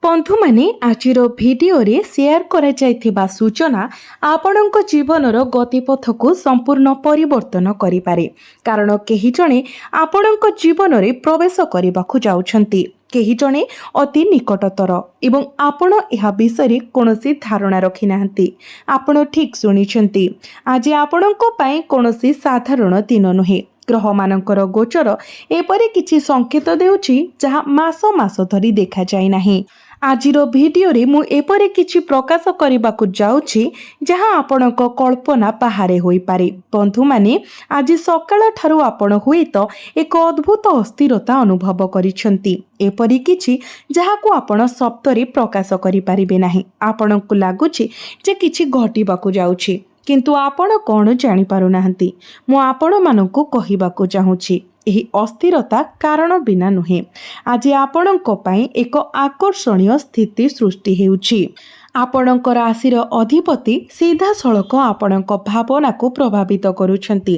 बंधु माने आजिर भिडियो रे शेयर करा जायथिबा सूचना आपणक जीवनर गतिपथ को संपूर्ण परिवर्तन करिपारे। कारण केही जणे आपणक जीवन रे प्रवेश करबाकू जाउछंती, केही जणे अति निकटतर एवं आपण एहा विषय कोनोसी धारणा रखि नाहंती। आपण ठीक सुनिछंती। आज आपणक पई कोनोसी साधारण दिन नुहे। ग्रह मानकर गोचर एपरि किछि संकेत देउछि जहा मास मास धरी देखा जाय नाही। आजिर भिडियो रे मु एपरि किछि प्रकाश करबाकू जाउछि जहा आपणक कल्पना बाहारे होई पारे। बंधु माने आज सकाळ ठारू आपण हुएत एक अद्भुत अस्थिरता अनुभव करिसंती। एपरि किछि जहाकू आपण शब्द रे प्रकाश करि पारिबे नाही। आपणकू लागुछि जे किछि घटिबाकू जाउछि, किंतु आपण कोन जानि पारु नाहंती। मु आपण मानकू कहिबाकू चाहूछि एही अस्थिरता कारण बिना नुहे। आज आपणक पई एक आकर्षणीय स्थिति सृष्टि हेउछि। आपणक राशिर अधिपति सीधा सड़क आपणक भावना को प्रभावित करुछंती।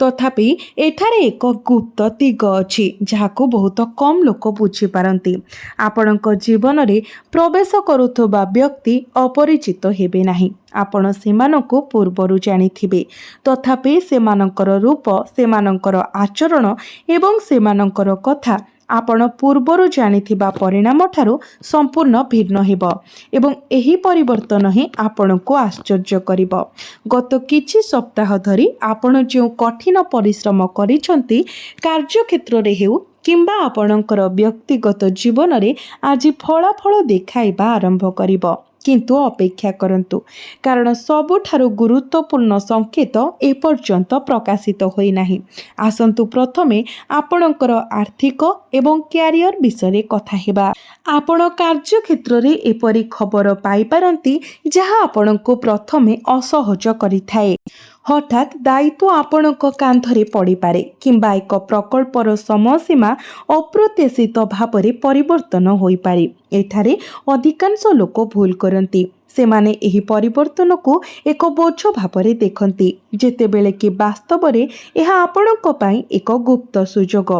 तथापि एठारे एक गुप्त दिग अछि जहाकू बहुत कम लोक बुझी पारंती। आपणक जीवन रे प्रवेश करुथबा व्यक्ति अपरिचित हेबे नाही। आपण सेमानकू पूर्वरु जानिथिबे, तथापि सेमानकर रूप, सेमानकर आचरण एवं सेमानकर कथा आपण पूर्वरु जानिथिबा परिणाम ठारू संपूर्ण भिन्न हेबो एवं एही परिवर्तन ही आपणको आश्चर्य करिबो। गत किछि सप्ताह धरी आपण जे कठिन परिश्रम करिसंती कार्य क्षेत्र रे हेउ किंबा आपणकर व्यक्तिगत जीवन रे आज फलाफल देखाइबा आरंभ करिबो। किंतु अपेक्षा करंतु, कारण सबुठारु गुरुत्वपूर्ण संकेत एपर्यंत प्रकाशित होई नाही। आसंतु प्रथमे आपणकर आर्थिक एवं कैरियर विषय कथा हेबा। आपण कार्य क्षेत्र रे एपरि खबर पाई पारंती जहा आपणको प्रथमे असहज करिथाए। हठात दायित्व आपणक कांधरे पड़ी पारे किंबा एक प्रकल्पर समय सीमा अप्रत्याशित भावरे परिवर्तन होई पारे। एठारे अधिकांश लोक भूल करंती। सेमाने एही परिवर्तन को एक बोझ भावरे देखंती, जेतेबेले कि वास्तव रे एहा आपणक पई एक गुप्त सुजोग।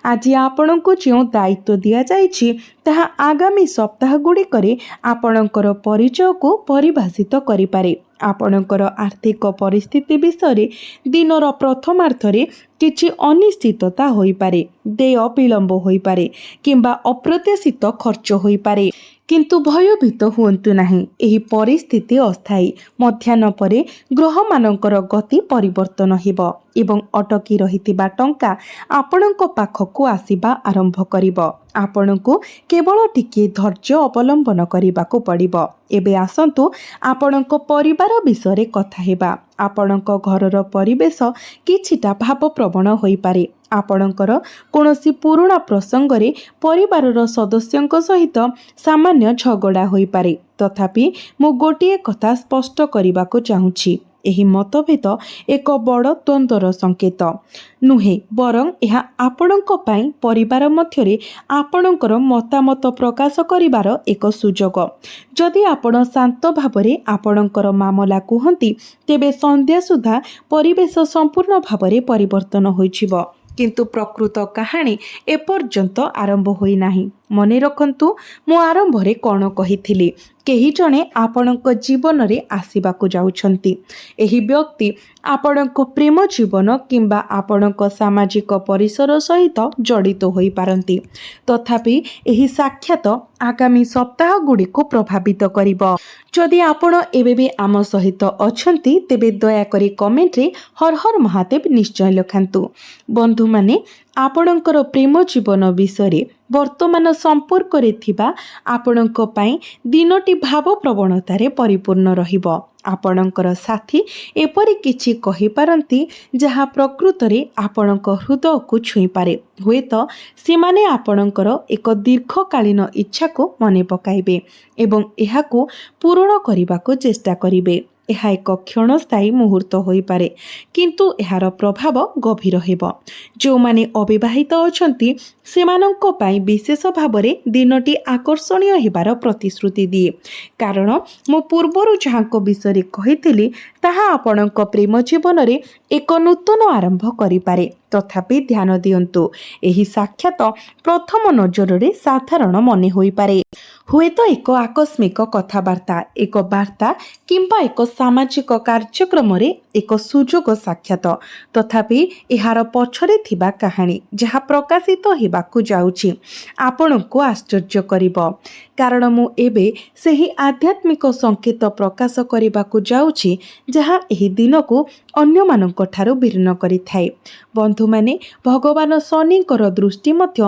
आज आपणको जो दायित्व दिया जायछि ताहा आगामी सप्ताह गुड़िकरे आपणकर परिचय को परिभाषित करि पारे। आपणकर आर्थिक परिस्थिति विषय दिनर प्रथमार्धरे किछि अनिश्चितता होई पारे, देय विलंब होई पारे किंबा अप्रत्याशित खर्च होई पारे। किंतु भयभीत हुअन्तु नाही, एही परिस्थिति अस्थायी। मध्याह्न परे ग्रह मानकर गति परिवर्तन हेबो एवं अटकी रहितिबा टंका आपणक पाखकू आसीबा आरंभ करिबो। आपणकू केवल टिके धैर्य अवलंबन करिबाकू पड़िबो। एबे आसंतु आपणक परिवार विषय कथा हेबा। आपणक घरर परिवेश किछिटा भाव प्रवण होई पारे। आपणकर कोनोसी पुराना प्रसंग रे परिवारर सदस्यंक सहित सामान्य झगड़ा होई पारे। तथापि मु गोटिए कथा स्पष्ट करिबाकू चाहूछि, एही मतभेद एक बड़ द्वंद्वर संकेत नुहे, बरं एहा आपणक पई परिवार मध्यरे आपणकर मतामत प्रकाश करिवार एक सुजोग। जदि आपण शांत भावरे आपणकर मामला कुहंती तेबे संध्या सुधा परिवेश संपूर्ण भावरे परिवर्तन होइछिबो। किंतु प्रकृत कहानी एपर्यंत आरंभ होई नाही। मने रखंतु मु आरंभ रे कोन कहिथिली, केही जणे आपणक जीवन रे आसीबाकू जाउछंती। एही व्यक्ति आपणक प्रेम जीवन किंबा आपणक सामाजिक परिसर सहित जड़ित होई पारंती। तथापि एही साक्षात आगामी सप्ताह गुडी को प्रभावित करिबो। जदि आपण एबे भी आम सहित अछंती तेबे दया करी कमेंट रे हर हर महादेव निश्चय लिखंतु। बंधु माने आपणकर प्रेम जीवन विषय वर्तमान संपर्क रे थिबा आपणक पई दिनटी भाव प्रवणतारे परिपूर्ण रहिबो। आपणकर साथी एपरि किछि कहि पारंती जहा प्रकृत रे आपणक हृदय को छुई पारे। हुएत सेमाने आपणकर एक दीर्घकालीन इच्छा को मने पकाइबे एवं एहाकू पूर्ण करिबाकू चेष्टा करिबे। यह एक क्षणस्थायी मुहूर्त होई पारे, किंतु एहार प्रभाव गभीर हेबो। जो माने अविवाहित अछंती सेमानंको पाई विशेष भावरे दिनटी आकर्षणीय हेबार प्रतिश्रुति दिए। कारण मु पूर्वरु जहाको विषय कहिथिली ताहा आपणक प्रेम जीवन रे एक नूतन आरंभ करि पारे। तथापि ध्यान दियंतु, एही साक्षात प्रथम नजर रे साधारण मने होई पारे। ହୁଏତ ଏକ ଆକସ୍ମିକ କଥାବାର୍ତ୍ତା, ଏକ ବାର୍ତ୍ତା କିମ୍ବା ଏକ ସାମାଜିକ କାର୍ଯ୍ୟକ୍ରମରେ ଏକ ସୁଯୋଗ ସାକ୍ଷାତ, ତଥାପି ଏହାର ପଛରେ ଥିବା କାହାଣୀ ଯାହା ପ୍ରକାଶିତ ହେବାକୁ ଯାଉଛି ଆପଣଙ୍କୁ ଆଶ୍ଚର୍ଯ୍ୟ କରିବ। କାରଣ ମୁଁ ଏବେ ସେହି ଆଧ୍ୟାତ୍ମିକ ସଂକେତ ପ୍ରକାଶ କରିବାକୁ ଯାଉଛି ଯାହା ଏହି ଦିନକୁ ଅନ୍ୟମାନଙ୍କ ଠାରୁ ଭିନ୍ନ କରିଥାଏ। ବନ୍ଧୁମାନେ, ଭଗବାନ ଶନିଙ୍କର ଦୃଷ୍ଟି ମଧ୍ୟ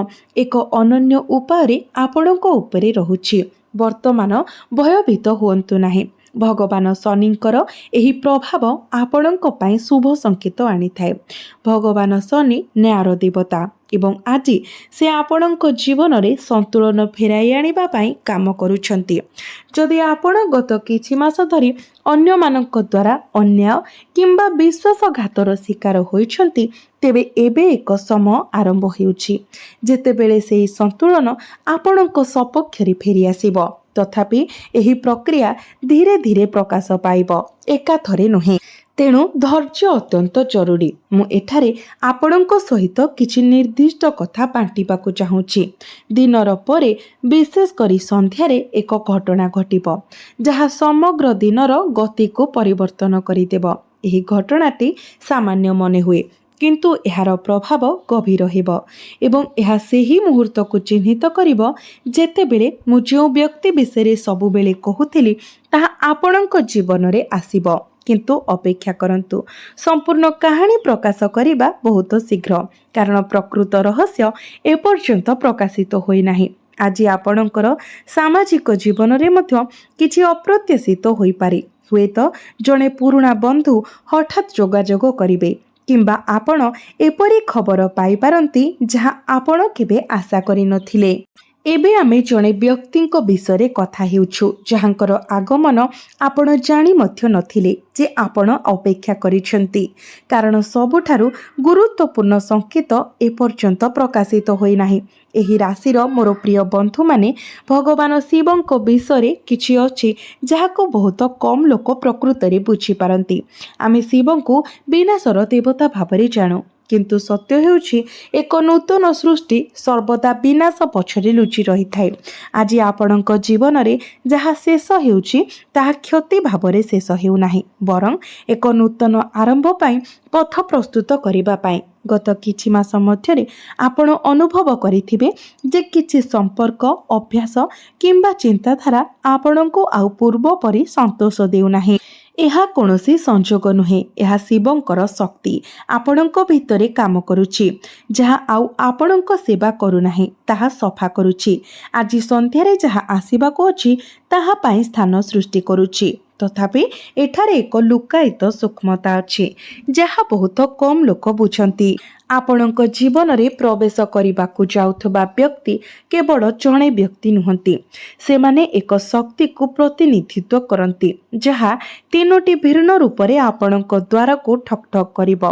ଏକ ଅନନ୍ୟ ଉପାୟରେ ଆପଣଙ୍କ ଉପରେ ରହୁଛି। ବର୍ତ୍ତମାନ ଭୟଭୀତ ହୁଅନ୍ତୁ ନାହିଁ। ଭଗବାନ ଶନିଙ୍କର ଏହି ପ୍ରଭାବ ଆପଣଙ୍କ ପାଇଁ ଶୁଭ ସଂକେତ ଆଣିଥାଏ। ଭଗବାନ ଶନି ନ୍ୟାୟର ଦେବତା ଏବଂ ଆଜି ସେ ଆପଣଙ୍କ ଜୀବନରେ ସନ୍ତୁଳନ ଫେରାଇ ଆଣିବା ପାଇଁ କାମ କରୁଛନ୍ତି। ଯଦି ଆପଣ ଗତ କିଛି ମାସ ଧରି ଅନ୍ୟମାନଙ୍କ ଦ୍ୱାରା ଅନ୍ୟାୟ କିମ୍ବା ବିଶ୍ୱାସଘାତର ଶିକାର ହୋଇଛନ୍ତି, ତେବେ ଏବେ ଏକ ସମୟ ଆରମ୍ଭ ହେଉଛି ଯେତେବେଳେ ସେହି ସନ୍ତୁଳନ ଆପଣଙ୍କ ସପକ୍ଷରେ ଫେରିଆସିବ। ତଥାପି ଏହି ପ୍ରକ୍ରିୟା ଧୀରେ ଧୀରେ ପ୍ରକାଶ ପାଇବ, ଏକାଥରେ ନୁହେଁ। ତେଣୁ ଧୈର୍ଯ୍ୟ ଅତ୍ୟନ୍ତ ଜରୁରୀ। ମୁଁ ଏଠାରେ ଆପଣଙ୍କ ସହିତ କିଛି ନିର୍ଦ୍ଦିଷ୍ଟ କଥା ବାଣ୍ଟିବାକୁ ଚାହୁଁଛି। ଦିନର ପରେ, ବିଶେଷ କରି ସନ୍ଧ୍ୟାରେ ଏକ ଘଟଣା ଘଟିବ ଯାହା ସମଗ୍ର ଦିନର ଗତିକୁ ପରିବର୍ତ୍ତନ କରିଦେବ। ଏହି ଘଟଣାଟି ସାମାନ୍ୟ ମନେ ହୁଏ, କିନ୍ତୁ ଏହାର ପ୍ରଭାବ ଗଭୀର ହେବ ଏବଂ ଏହା ସେହି ମୁହୂର୍ତ୍ତକୁ ଚିହ୍ନିତ କରିବ ଯେତେବେଳେ ମୁଁ ଯେଉଁ ବ୍ୟକ୍ତି ବିଷୟରେ ସବୁବେଳେ କହୁଥିଲି ତାହା ଆପଣଙ୍କ ଜୀବନରେ ଆସିବ। କିନ୍ତୁ ଅପେକ୍ଷା କରନ୍ତୁ, ସମ୍ପୂର୍ଣ୍ଣ କାହାଣୀ ପ୍ରକାଶ କରିବା ବହୁତ ଶୀଘ୍ର, କାରଣ ପ୍ରକୃତ ରହସ୍ୟ ଏପର୍ଯ୍ୟନ୍ତ ପ୍ରକାଶିତ ହୋଇନାହିଁ। ଆଜି ଆପଣଙ୍କର ସାମାଜିକ ଜୀବନରେ ମଧ୍ୟ କିଛି ଅପ୍ରତ୍ୟାଶିତ ହୋଇପାରେ। ହୁଏତ ଜଣେ ପୁରୁଣା ବନ୍ଧୁ ହଠାତ୍ ଯୋଗାଯୋଗ କରିବେ କିମ୍ବା ଆପଣ ଏପରି ଖବର ପାଇପାରନ୍ତି ଯାହା ଆପଣ କେବେ ଆଶା କରିନଥିଲେ। ଏବେ ଆମେ ଜଣେ ବ୍ୟକ୍ତିଙ୍କ ବିଷୟରେ କଥା ହେଉଛୁ ଯାହାଙ୍କର ଆଗମନ ଆପଣ ଜାଣି ମଧ୍ୟ ନଥିଲେ ଯେ ଆପଣ ଅପେକ୍ଷା କରିଛନ୍ତି। କାରଣ ସବୁଠାରୁ ଗୁରୁତ୍ୱପୂର୍ଣ୍ଣ ସଂକେତ ଏପର୍ଯ୍ୟନ୍ତ ପ୍ରକାଶିତ ହୋଇନାହିଁ। ଏହି ରାଶିର ମୋର ପ୍ରିୟ ବନ୍ଧୁମାନେ, ଭଗବାନ ଶିବଙ୍କ ବିଷୟରେ କିଛି ଅଛି ଯାହାକୁ ବହୁତ କମ୍ ଲୋକ ପ୍ରକୃତରେ ବୁଝିପାରନ୍ତି। ଆମେ ଶିବଙ୍କୁ ବିନାଶର ଦେବତା ଭାବରେ ଜାଣୁ, କିନ୍ତୁ ସତ୍ୟ ହେଉଛି ଏକ ନୂତନ ସୃଷ୍ଟି ସର୍ବଦା ବିନାଶ ପଛରେ ଲୁଚି ରହିଥାଏ। ଆଜି ଆପଣଙ୍କ ଜୀବନରେ ଯାହା ଶେଷ ହେଉଛି ତାହା କ୍ଷତି ଭାବରେ ଶେଷ ହେଉନାହିଁ, ବରଂ ଏକ ନୂତନ ଆରମ୍ଭ ପାଇଁ ପଥ ପ୍ରସ୍ତୁତ କରିବା ପାଇଁ। ଗତ କିଛି ମାସ ମଧ୍ୟରେ ଆପଣ ଅନୁଭବ କରିଥିବେ ଯେ କିଛି ସମ୍ପର୍କ, ଅଭ୍ୟାସ କିମ୍ବା ଚିନ୍ତାଧାରା ଆପଣଙ୍କୁ ଆଉ ପୂର୍ବ ପରି ସନ୍ତୋଷ ଦେଉନାହିଁ। ଏହା କୌଣସି ସଂଯୋଗ ନୁହେଁ, ଏହା ଶିବଙ୍କର ଶକ୍ତି ଆପଣଙ୍କ ଭିତରେ କାମ କରୁଛି। ଯାହା ଆଉ ଆପଣଙ୍କ ସେବା କରୁନାହିଁ ତାହା ସଫା କରୁଛି। ଆଜି ସନ୍ଧ୍ୟାରେ ଯାହା ଆସିବାକୁ ଅଛି ତାହା ପାଇଁ ସ୍ଥାନ ସୃଷ୍ଟି କରୁଛି। ତଥାପି ଏଠାରେ ଏକ ଲୁକାୟିତ ସୂକ୍ଷ୍ମତା ଅଛି ଯାହା ବହୁତ କମ୍ ଲୋକ ବୁଝନ୍ତି। ଆପଣଙ୍କ ଜୀବନରେ ପ୍ରବେଶ କରିବାକୁ ଯାଉଥିବା ବ୍ୟକ୍ତି କେବଳ ଜଣେ ବ୍ୟକ୍ତି ନୁହନ୍ତି, ସେମାନେ ଏକ ଶକ୍ତିକୁ ପ୍ରତିନିଧିତ୍ୱ କରନ୍ତି ଯାହା ତିନୋଟି ଭିନ୍ନ ରୂପରେ ଆପଣଙ୍କ ଦ୍ୱାରକୁ ଠକ୍ ଠକ୍ କରିବ।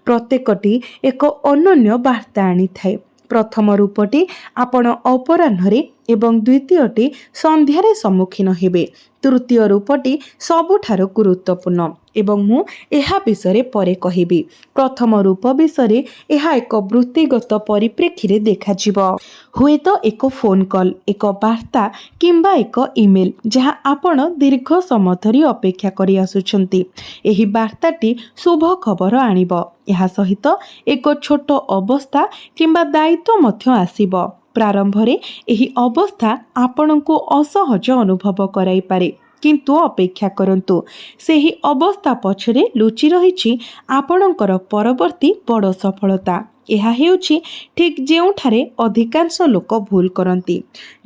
ପ୍ରତ୍ୟେକଟି ଏକ ଅନନ୍ୟ ବାର୍ତ୍ତା ଆଣିଥାଏ। ପ୍ରଥମ ରୂପଟି ଆପଣ ଅପରାହ୍ନରେ ଏବଂ ଦ୍ୱିତୀୟଟି ସନ୍ଧ୍ୟାରେ ସମ୍ମୁଖୀନ ହେବେ। ତୃତୀୟ ରୂପଟି ସବୁଠାରୁ ଗୁରୁତ୍ୱପୂର୍ଣ୍ଣ ଏବଂ ମୁଁ ଏହା ବିଷୟରେ ପରେ କହିବି। ପ୍ରଥମ ରୂପ ବିଷୟରେ ଏହା ଏକ ବୃତ୍ତିଗତ ପରିପ୍ରେକ୍ଷୀରେ ଦେଖାଯିବ। ହୁଏତ ଏକ ଫୋନ୍ କଲ୍, ଏକ ବାର୍ତ୍ତା କିମ୍ବା ଏକ ଇମେଲ୍ ଯାହା ଆପଣ ଦୀର୍ଘ ସମୟ ଧରି ଅପେକ୍ଷା କରି ଆସୁଛନ୍ତି। ଏହି ବାର୍ତ୍ତାଟି ଶୁଭ ଖବର ଆଣିବ। ଏହା ସହିତ ଏକ ଛୋଟ ଅବସ୍ଥା କିମ୍ବା ଦାୟିତ୍ୱ ମଧ୍ୟ ଆସିବ। ପ୍ରାରମ୍ଭରେ ଏହି ଅବସ୍ଥା ଆପଣଙ୍କୁ ଅସହଜ ଅନୁଭବ କରାଇପାରେ, କିନ୍ତୁ ଅପେକ୍ଷା କରନ୍ତୁ, ସେହି ଅବସ୍ଥା ପଛରେ ଲୁଚି ରହିଛି ଆପଣଙ୍କର ପରବର୍ତ୍ତୀ ବଡ଼ ସଫଳତା। ଏହା ହେଉଛି ଠିକ୍ ଯେଉଁଠାରେ ଅଧିକାଂଶ ଲୋକ ଭୁଲ କରନ୍ତି,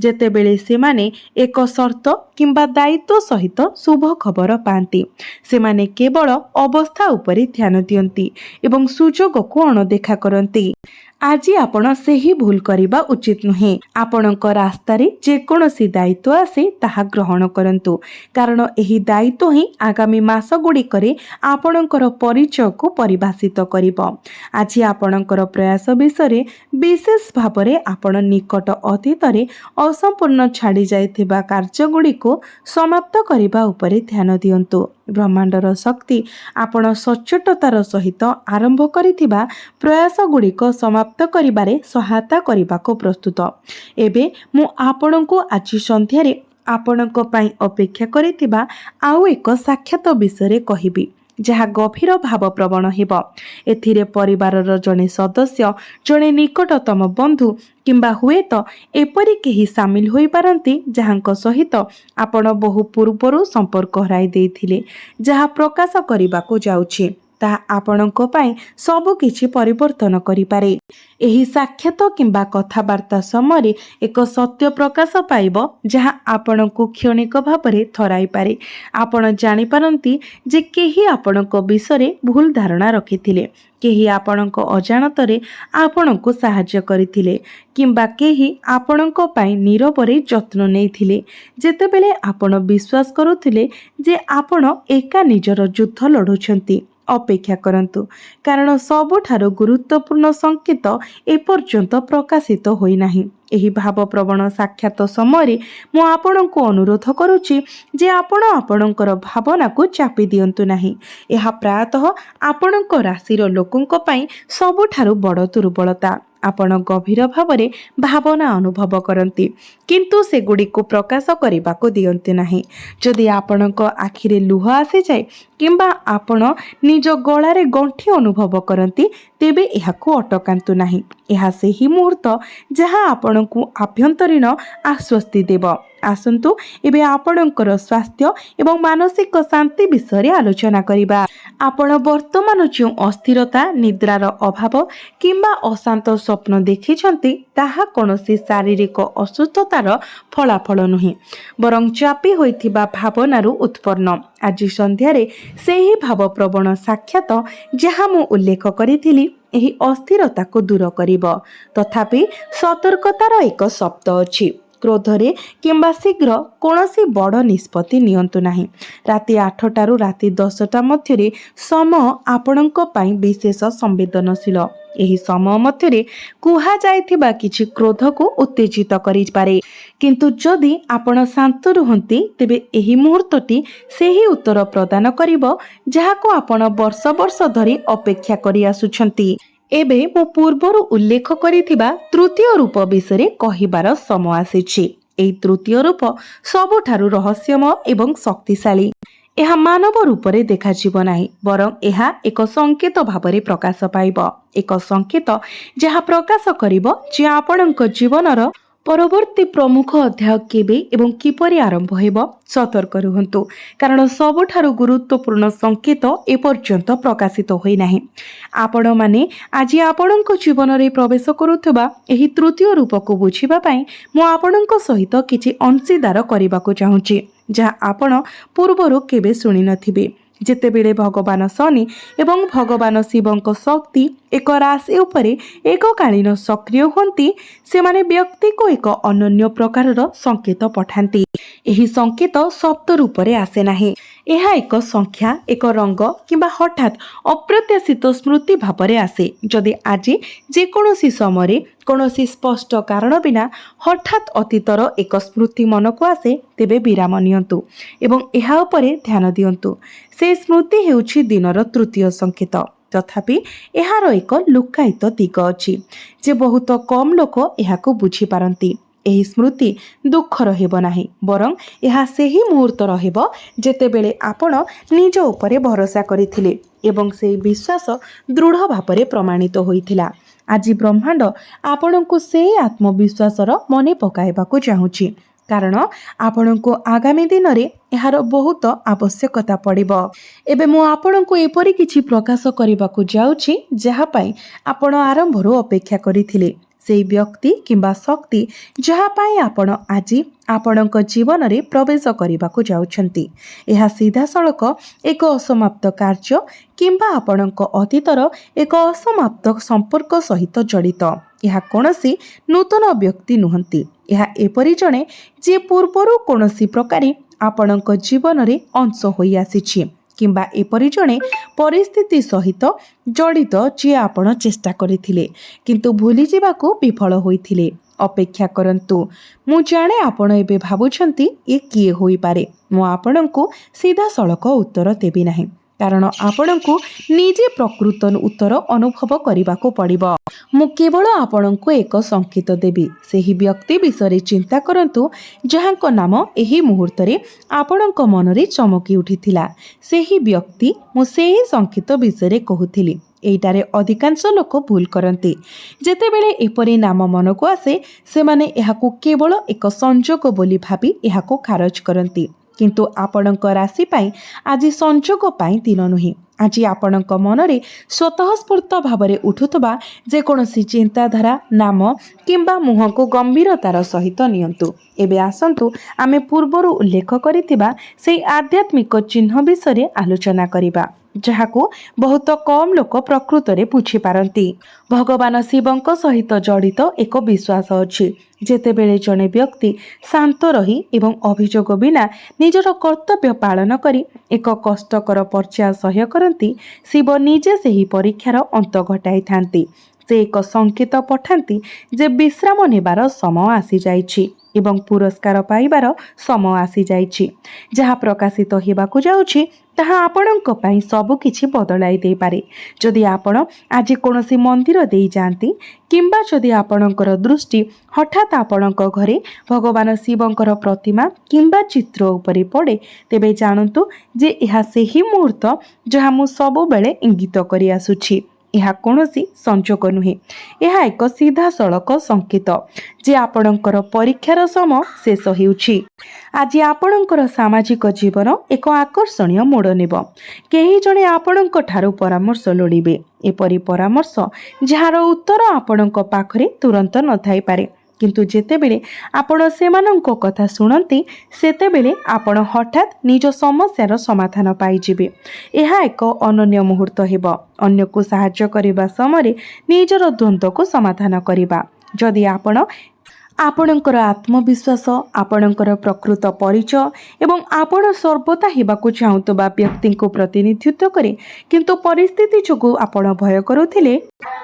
ଯେତେବେଳେ ସେମାନେ ଏକ ସର୍ତ୍ତ କିମ୍ବା ଦାୟିତ୍ୱ ସହିତ ଶୁଭ ଖବର ପାଆନ୍ତି। ସେମାନେ କେବଳ ଅବସ୍ଥା ଉପରେ ଧ୍ୟାନ ଦିଅନ୍ତି ଏବଂ ସୁଯୋଗକୁ ଅଣଦେଖା କରନ୍ତି। ଆଜି ଆପଣ ସେହି ଭୁଲ କରିବା ଉଚିତ ନୁହେଁ। ଆପଣଙ୍କ ରାସ୍ତାରେ ଯେକୌଣସି ଦାୟିତ୍ୱ ଆସେ ତାହା ଗ୍ରହଣ କରନ୍ତୁ, କାରଣ ଏହି ଦାୟିତ୍ୱ ହିଁ ଆଗାମୀ ମାସଗୁଡ଼ିକରେ ଆପଣଙ୍କର ପରିଚୟକୁ ପରିଭାଷିତ କରିବ। ଆଜି ଆପଣଙ୍କର ପ୍ରୟାସ ବିଷୟରେ, ବିଶେଷ ଭାବରେ ଆପଣ ନିକଟ ଅତୀତରେ ଅସମ୍ପୂର୍ଣ୍ଣ ଛାଡ଼ି ଯାଇଥିବା କାର୍ଯ୍ୟଗୁଡ଼ିକୁ ସମାପ୍ତ କରିବା ଉପରେ ଧ୍ୟାନ ଦିଅନ୍ତୁ। ବ୍ରହ୍ମାଣ୍ଡର ଶକ୍ତି ଆପଣ ସଚ୍ଚୋଟତାର ସହିତ ଆରମ୍ଭ କରିଥିବା ପ୍ରୟାସ ଗୁଡ଼ିକ ସମାପ୍ତ କରିବାରେ ସହାୟତା କରିବାକୁ ପ୍ରସ୍ତୁତ। ଏବେ ମୁଁ ଆପଣଙ୍କୁ ଆଜି ସନ୍ଧ୍ୟାରେ ଆପଣଙ୍କ ପାଇଁ ଅପେକ୍ଷା କରିଥିବା ଆଉ ଏକ ସାକ୍ଷାତ ବିଷୟରେ କହିବି, ଯାହା ଗଭୀର ଭାବପ୍ରବଣ ହେବ। ଏଥିରେ ପରିବାରର ଜଣେ ସଦସ୍ୟ, ଜଣେ ନିକଟତମ ବନ୍ଧୁ କିମ୍ବା ହୁଏତ ଏପରି କେହି ସାମିଲ ହୋଇପାରନ୍ତି ଯାହାଙ୍କ ସହିତ ଆପଣ ବହୁ ପୂର୍ବରୁ ସମ୍ପର୍କ ହରାଇ ଦେଇଥିଲେ। ଯାହା ପ୍ରକାଶ କରିବାକୁ ଯାଉଛି ତାହା ଆପଣଙ୍କ ପାଇଁ ସବୁ କିଛି ପରିବର୍ତ୍ତନ କରିପାରେ। ଏହି ସାକ୍ଷାତ କିମ୍ବା କଥାବାର୍ତ୍ତା ସମୟରେ ଏକ ସତ୍ୟ ପ୍ରକାଶ ପାଇବ ଯାହା ଆପଣଙ୍କୁ କ୍ଷଣିକ ଭାବରେ ଥରାଇପାରେ। ଆପଣ ଜାଣିପାରନ୍ତି ଯେ କେହି ଆପଣଙ୍କ ବିଷୟରେ ଭୁଲ ଧାରଣା ରଖିଥିଲେ, କେହି ଆପଣଙ୍କ ଅଜାଣତରେ ଆପଣଙ୍କୁ ସାହାଯ୍ୟ କରିଥିଲେ କିମ୍ବା କେହି ଆପଣଙ୍କ ପାଇଁ ନୀରବରେ ଯତ୍ନ ନେଇଥିଲେ ଯେତେବେଳେ ଆପଣ ବିଶ୍ୱାସ କରୁଥିଲେ ଯେ ଆପଣ ଏକା ନିଜର ଯୁଦ୍ଧ ଲଢ଼ୁଛନ୍ତି। ଅପେକ୍ଷା କରନ୍ତୁ, କାରଣ ସବୁଠାରୁ ଗୁରୁତ୍ୱପୂର୍ଣ୍ଣ ସଂକେତ ଏପର୍ଯ୍ୟନ୍ତ ପ୍ରକାଶିତ ହୋଇନାହିଁ। ଏହି ଭାବପ୍ରବଣ ସାକ୍ଷାତ ସମୟରେ ମୁଁ ଆପଣଙ୍କୁ ଅନୁରୋଧ କରୁଛି ଯେ ଆପଣ ଆପଣଙ୍କର ଭାବନାକୁ ଚାପି ଦିଅନ୍ତୁ ନାହିଁ। ଏହା ପ୍ରାୟତଃ ଆପଣଙ୍କ ରାଶିର ଲୋକଙ୍କ ପାଇଁ ସବୁଠାରୁ ବଡ଼ ଦୁର୍ବଳତା। ଆପଣ ଗଭୀର ଭାବରେ ଭାବନା ଅନୁଭବ କରନ୍ତି, କିନ୍ତୁ ସେଗୁଡ଼ିକୁ ପ୍ରକାଶ କରିବାକୁ ଦିଅନ୍ତି ନାହିଁ। ଯଦି ଆପଣଙ୍କ ଆଖିରେ ଲୁହ ଆସିଯାଏ କିମ୍ବା ଆପଣ ନିଜ ଗଳାରେ ଗଣ୍ଠି ଅନୁଭବ କରନ୍ତି, ତେବେ ଏହାକୁ ଅଟକାନ୍ତୁ ନାହିଁ। ଏହା ସେହି ମୁହୂର୍ତ୍ତ ଯାହା ଆପଣଙ୍କୁ ଆଭ୍ୟନ୍ତରୀଣ ଆଶ୍ୱସ୍ତି ଦେବ। ଆସନ୍ତୁ ଏବେ ଆପଣଙ୍କର ସ୍ୱାସ୍ଥ୍ୟ ଏବଂ ମାନସିକ ଶାନ୍ତି ବିଷୟରେ ଆଲୋଚନା କରିବା। ଆପଣ ବର୍ତ୍ତମାନ ଯେଉଁ ଅସ୍ଥିରତା, ନିଦ୍ରାର ଅଭାବ କିମ୍ବା ଅଶାନ୍ତ ସ୍ୱପ୍ନ ଦେଖିଛନ୍ତି ତାହା କୌଣସି ଶାରୀରିକ ଅସୁସ୍ଥତାର ଫଳାଫଳ ନୁହେଁ, ବରଂ ଚାପି ହୋଇଥିବା ଭାବନାରୁ ଉତ୍ପନ୍ନ। ଆଜି ସନ୍ଧ୍ୟାରେ ସେହି ଭାବପ୍ରବଣ ସାକ୍ଷାତ ଯାହା ମୁଁ ଉଲ୍ଲେଖ କରିଥିଲି ଏହି ଅସ୍ଥିରତାକୁ ଦୂର କରିବ। ତଥାପି ସତର୍କତାର ଏକ ଶବ୍ଦ ଅଛି। କ୍ରୋଧରେ କିମ୍ବା ଶୀଘ୍ର କୌଣସି ବଡ଼ ନିଷ୍ପତ୍ତି ନିଅନ୍ତୁ ନାହିଁ। ରାତି 8ଟାରୁ ରାତି 10ଟା ମଧ୍ୟରେ ସମୟ ଆପଣଙ୍କ ପାଇଁ ବିଶେଷ ସମ୍ବେଦନଶୀଳ। ଏହି ସମୟ ମଧ୍ୟରେ କୁହାଯାଇଥିବା କିଛି କ୍ରୋଧକୁ ଉତ୍ତେଜିତ କରିପାରେ, କିନ୍ତୁ ଯଦି ଆପଣ ଶାନ୍ତ ରୁହନ୍ତି ତେବେ ଏହି ମୁହୂର୍ତ୍ତଟି ସେହି ଉତ୍ତର ପ୍ରଦାନ କରିବ ଯାହାକୁ ଆପଣ ବର୍ଷ ବର୍ଷ ଧରି ଅପେକ୍ଷା କରି ଆସୁଛନ୍ତି। ଏବେ ମୁଁ ପୂର୍ବରୁ ଉଲ୍ଲେଖ କରିଥିବା ତୃତୀୟ ରୂପ ବିଷୟରେ କହିବାର ସମୟ ଆସିଛି। ଏହି ତୃତୀୟ ରୂପ ସବୁଠାରୁ ରହସ୍ୟମୟ ଏବଂ ଶକ୍ତିଶାଳୀ। ଏହା ମାନବ ରୂପରେ ଦେଖାଯିବ ନାହିଁ, ବରଂ ଏହା ଏକ ସଂକେତ ଭାବରେ ପ୍ରକାଶ ପାଇବ। ଏକ ସଂକେତ ଯାହା ପ୍ରକାଶ କରିବ ଯେ ଆପଣଙ୍କ ଜୀବନର ପରବର୍ତ୍ତୀ ପ୍ରମୁଖ ଅଧ୍ୟାୟ କେବେ ଏବଂ କିପରି ଆରମ୍ଭ ହେବ। ସତର୍କ ରୁହନ୍ତୁ, କାରଣ ସବୁଠାରୁ ଗୁରୁତ୍ୱପୂର୍ଣ୍ଣ ସଂକେତ ଏପର୍ଯ୍ୟନ୍ତ ପ୍ରକାଶିତ ହୋଇନାହିଁ। ଆପଣମାନେ ଆଜି ଆପଣଙ୍କ ଜୀବନରେ ପ୍ରବେଶ କରୁଥିବା ଏହି ତୃତୀୟ ରୂପକୁ ବୁଝିବା ପାଇଁ ମୁଁ ଆପଣଙ୍କ ସହିତ କିଛି ଅଂଶୀଦାର କରିବାକୁ ଚାହୁଁଛି, ଯାହା ଆପଣ ପୂର୍ବରୁ କେବେ ଶୁଣିନଥିବେ। ଯେତେବେଳେ ଭଗବାନ ଶନି ଏବଂ ଭଗବାନ ଶିବଙ୍କ ଶକ୍ତି ଏକ ରାଶି ଉପରେ ଏକକାଳୀନ ସକ୍ରିୟ ହୁଅନ୍ତି, ସେମାନେ ବ୍ୟକ୍ତିକୁ ଏକ ଅନନ୍ୟ ପ୍ରକାରର ସଂକେତ ପଠାନ୍ତି। ଏହି ସଂକେତ ଶବ୍ଦ ରୂପରେ ଆସେ ନାହିଁ। ଏହା ଏକ ସଂଖ୍ୟା, ଏକ ରଙ୍ଗ କିମ୍ବା ହଠାତ୍ ଅପ୍ରତ୍ୟାଶିତ ସ୍ମୃତି ଭାବରେ ଆସେ। ଯଦି ଆଜି ଯେକୌଣସି ସମୟରେ କୌଣସି ସ୍ପଷ୍ଟ କାରଣ ବିନା ହଠାତ୍ ଅତୀତର ଏକ ସ୍ମୃତି ମନକୁ ଆସେ, ତେବେ ବିରାମ ନିଅନ୍ତୁ ଏବଂ ଏହା ଉପରେ ଧ୍ୟାନ ଦିଅନ୍ତୁ। ସେହି ସ୍ମୃତି ହେଉଛି ଦିନର ତୃତୀୟ ସଂକେତ। ତଥାପି ଏହାର ଏକ ଲୁକ୍କାୟିତ ଦିଗ ଅଛି ଯେ ବହୁତ କମ୍ ଲୋକ ଏହାକୁ ବୁଝିପାରନ୍ତି। ଏହି ସ୍ମୃତି ଦୁଃଖର ହେବ ନାହିଁ, ବରଂ ଏହା ସେହି ମୁହୂର୍ତ୍ତର ହେବ ଯେତେବେଳେ ଆପଣ ନିଜ ଉପରେ ଭରସା କରିଥିଲେ ଏବଂ ସେହି ବିଶ୍ୱାସ ଦୃଢ଼ ଭାବରେ ପ୍ରମାଣିତ ହୋଇଥିଲା। ଆଜି ବ୍ରହ୍ମାଣ୍ଡ ଆପଣଙ୍କୁ ସେହି ଆତ୍ମବିଶ୍ୱାସର ମନେ ପକାଇବାକୁ ଚାହୁଁଛି, କାରଣ ଆପଣଙ୍କୁ ଆଗାମୀ ଦିନରେ ଏହାର ବହୁତ ଆବଶ୍ୟକତା ପଡ଼ିବ। ଏବେ ମୁଁ ଆପଣଙ୍କୁ ଏପରି କିଛି ପ୍ରକାଶ କରିବାକୁ ଯାଉଛି ଯାହା ପାଇଁ ଆପଣ ଆରମ୍ଭରୁ ଅପେକ୍ଷା କରିଥିଲେ। ସେହି ବ୍ୟକ୍ତି କିମ୍ବା ଶକ୍ତି ଯାହା ପାଇଁ ଆପଣ ଆଜି ଆପଣଙ୍କ ଜୀବନରେ ପ୍ରବେଶ କରିବାକୁ ଯାଉଛନ୍ତି, ଏହା ସିଧାସଳଖ ଏକ ଅସମାପ୍ତ କାର୍ଯ୍ୟ କିମ୍ବା ଆପଣଙ୍କ ଅତୀତର ଏକ ଅସମାପ୍ତ ସମ୍ପର୍କ ସହିତ ଜଡ଼ିତ। ଏହା କୌଣସି ନୂତନ ବ୍ୟକ୍ତି ନୁହନ୍ତି। ଏହା ଏପରି ଜଣେ ଯେ ପୂର୍ବରୁ କୌଣସି ପ୍ରକାରେ ଆପଣଙ୍କ ଜୀବନରେ ଅଂଶ ହୋଇ ଆସିଛି, କିମ୍ବା ଏପରି ଜଣେ ପରିସ୍ଥିତି ସହିତ ଜଡ଼ିତ ଯିଏ ଆପଣ ଚେଷ୍ଟା କରିଥିଲେ କିନ୍ତୁ ଭୁଲିଯିବାକୁ ବିଫଳ ହୋଇଥିଲେ। ଅପେକ୍ଷା କରନ୍ତୁ। ମୁଁ ଜାଣେ ଆପଣ ଏବେ ଭାବୁଛନ୍ତି ଏ କିଏ ହୋଇପାରେ। ମୁଁ ଆପଣଙ୍କୁ ସିଧାସଳଖ ଉତ୍ତର ଦେବି ନାହିଁ, କାରଣ ଆପଣଙ୍କୁ ନିଜେ ପ୍ରକୃତ ଉତ୍ତର ଅନୁଭବ କରିବାକୁ ପଡ଼ିବ। ମୁଁ କେବଳ ଆପଣଙ୍କୁ ଏକ ସଂକେତ ଦେବି। ସେହି ବ୍ୟକ୍ତି ବିଷୟରେ ଚିନ୍ତା କରନ୍ତୁ ଯାହାଙ୍କ ନାମ ଏହି ମୁହୂର୍ତ୍ତରେ ଆପଣଙ୍କ ମନରେ ଚମକି ଉଠିଥିଲା। ସେହି ବ୍ୟକ୍ତି, ମୁଁ ସେହି ସଂକେତ ବିଷୟରେ କହୁଥିଲି। ଏଇଟାରେ ଅଧିକାଂଶ ଲୋକ ଭୁଲ କରନ୍ତି। ଯେତେବେଳେ ଏପରି ନାମ ମନକୁ ଆସେ ସେମାନେ ଏହାକୁ କେବଳ ଏକ ସଂଯୋଗ ବୋଲି ଭାବି ଏହାକୁ ଖାରଜ କରନ୍ତି। କିନ୍ତୁ ଆପଣଙ୍କ ରାଶି ପାଇଁ ଆଜି ସଂଯୋଗ ପାଇଁ ଦିନ ନୁହେଁ। ଆଜି ଆପଣଙ୍କ ମନରେ ସ୍ୱତଃସ୍ଫୂର୍ତ୍ତ ଭାବରେ ଉଠୁଥିବା ଯେକୌଣସି ଚିନ୍ତାଧାରା, ନାମ କିମ୍ବା ମୁହଁକୁ ଗମ୍ଭୀରତାର ସହିତ ନିଅନ୍ତୁ। ଏବେ ଆସନ୍ତୁ ଆମେ ପୂର୍ବରୁ ଉଲ୍ଲେଖ କରିଥିବା ସେହି ଆଧ୍ୟାତ୍ମିକ ଚିହ୍ନ ବିଷୟରେ ଆଲୋଚନା କରିବା, ଯାହାକୁ ବହୁତ କମ୍ ଲୋକ ପ୍ରକୃତରେ ବୁଝିପାରନ୍ତି। ଭଗବାନ ଶିବଙ୍କ ସହିତ ଜଡ଼ିତ ଏକ ବିଶ୍ୱାସ ଅଛି। ଯେତେବେଳେ ଜଣେ ବ୍ୟକ୍ତି ଶାନ୍ତ ରହି ଏବଂ ଅଭିଯୋଗ ବିନା ନିଜର କର୍ତ୍ତବ୍ୟ ପାଳନ କରି ଏକ କଷ୍ଟକର ପର୍ଯ୍ୟାୟ ସହ୍ୟ କରନ୍ତି, ଶିବ ନିଜେ ସେହି ପରୀକ୍ଷାର ଅନ୍ତ ଘଟାଇଥାନ୍ତି। ସେ ଏକ ସଂକେତ ପଠାନ୍ତି ଯେ ବିଶ୍ରାମ ନେବାର ସମୟ ଆସିଯାଇଛି ଏବଂ ପୁରସ୍କାର ପାଇବାର ସମୟ ଆସିଯାଇଛି। ଯାହା ପ୍ରକାଶିତ ହେବାକୁ ଯାଉଛି ତାହା ଆପଣଙ୍କ ପାଇଁ ସବୁକିଛି ବଦଳାଇ ଦେଇପାରେ। ଯଦି ଆପଣ ଆଜି କୌଣସି ମନ୍ଦିର ଦେଇ ଯାଆନ୍ତି କିମ୍ବା ଯଦି ଆପଣଙ୍କର ଦୃଷ୍ଟି ହଠାତ୍ ଆପଣଙ୍କ ଘରେ ଭଗବାନ ଶିବଙ୍କର ପ୍ରତିମା କିମ୍ବା ଚିତ୍ର ଉପରେ ପଡ଼େ, ତେବେ ଜାଣନ୍ତୁ ଯେ ଏହା ସେହି ମୁହୂର୍ତ୍ତ ଯାହା ମୁଁ ସବୁବେଳେ ଇଙ୍ଗିତ କରି ଆସୁଛି। ଏହା କୌଣସି ସଂଯୋଗ ନୁହେଁ, ଏହା ଏକ ସିଧାସଳଖ ସଂକେତ ଯେ ଆପଣଙ୍କର ପରୀକ୍ଷାର ସମୟ ଶେଷ ହେଉଛି। ଆଜି ଆପଣଙ୍କର ସାମାଜିକ ଜୀବନ ଏକ ଆକର୍ଷଣୀୟ ମୋଡ଼ ନେବ। କେହି ଜଣେ ଆପଣଙ୍କ ଠାରୁ ପରାମର୍ଶ ଲୋଡ଼ିବେ, ଏପରି ପରାମର୍ଶ ଯାହାର ଉତ୍ତର ଆପଣଙ୍କ ପାଖରେ ତୁରନ୍ତ ନଥାଇପାରେ। କିନ୍ତୁ ଯେତେବେଳେ ଆପଣ ସେମାନଙ୍କ କଥା ଶୁଣନ୍ତି, ସେତେବେଳେ ଆପଣ ହଠାତ୍ ନିଜ ସମସ୍ୟାର ସମାଧାନ ପାଇଯିବେ। ଏହା ଏକ ଅନନ୍ୟ ମୁହୂର୍ତ୍ତ ହେବ। ଅନ୍ୟକୁ ସାହାଯ୍ୟ କରିବା ସମୟରେ ନିଜର ଦ୍ୱନ୍ଦ୍ୱକୁ ସମାଧାନ କରିବା। ଯଦି ଆପଣ ଆପଣଙ୍କର ଆତ୍ମବିଶ୍ୱାସ, ଆପଣଙ୍କର ପ୍ରକୃତ ପରିଚୟ ଏବଂ ଆପଣ ସର୍ବଦା ହେବାକୁ ଚାହୁଁଥିବା ବ୍ୟକ୍ତିଙ୍କୁ ପ୍ରତିନିଧିତ୍ୱ କରେ, କିନ୍ତୁ ପରିସ୍ଥିତି ଯୋଗୁଁ ଆପଣ ଭୟ କରୁଥିଲେ,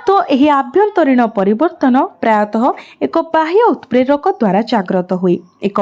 ତ ଏହି ଆଭ୍ୟନ୍ତରୀଣ ପରିବର୍ତ୍ତନ ପ୍ରାୟତଃ ଏକ ବାହ୍ୟ ଉତ୍ପ୍ରେରକ ଦ୍ୱାରା ଜାଗ୍ରତ ହୁଏ। ଏକ